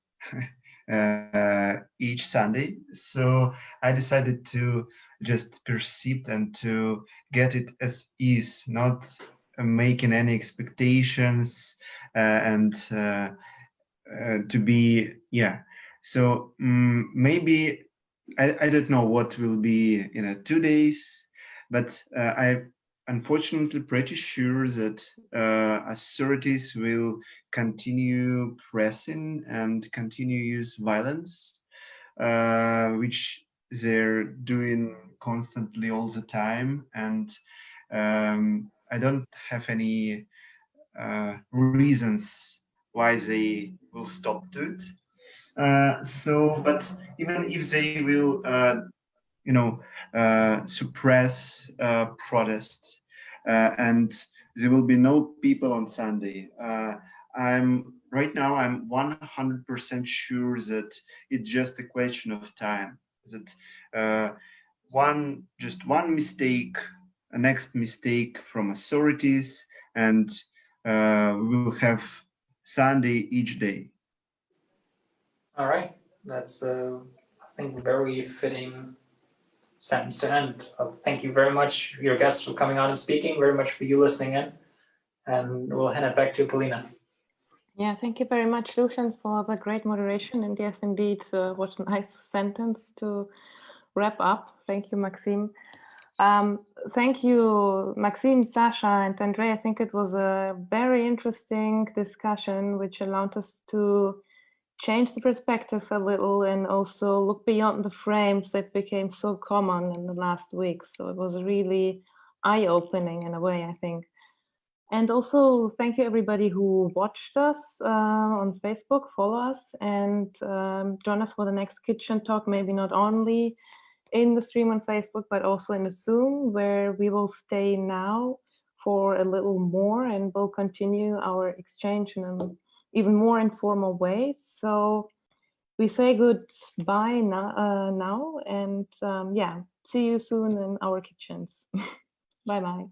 each Sunday. So I decided to just perceive and to get it as is, not making any expectations and to be, yeah. So maybe I don't know what will be in 2 days, but I'm unfortunately pretty sure that authorities will continue pressing and continue use violence, which they're doing constantly all the time. And I don't have any reasons why they will stop to it. But even if they will, suppress protest, and there will be no people on Sunday, I'm 100% sure that it's just a question of time. That one mistake, a next mistake from authorities, and we will have Sunday each day. All right, that's I think very fitting sentence to end. Thank you very much, your guests, for coming on and speaking. Very much for you listening in, and we'll hand it back to Polina. Yeah, thank you very much, Lucian, for the great moderation. And yes, indeed, what a nice sentence to wrap up. Thank you, Maxime. Thank you, Maxime, Sasha, and Andrei. I think it was a very interesting discussion, which allowed us to change the perspective a little and also look beyond the frames that became so common in the last week. So it was really eye-opening in a way, I think. And also thank you everybody who watched us on Facebook, follow us, and join us for the next kitchen talk, maybe not only in the stream on Facebook, but also in the Zoom, where we will stay now for a little more and we'll continue our exchange in an even more informal way. So we say goodbye now and yeah, see you soon in our kitchens. Bye-bye.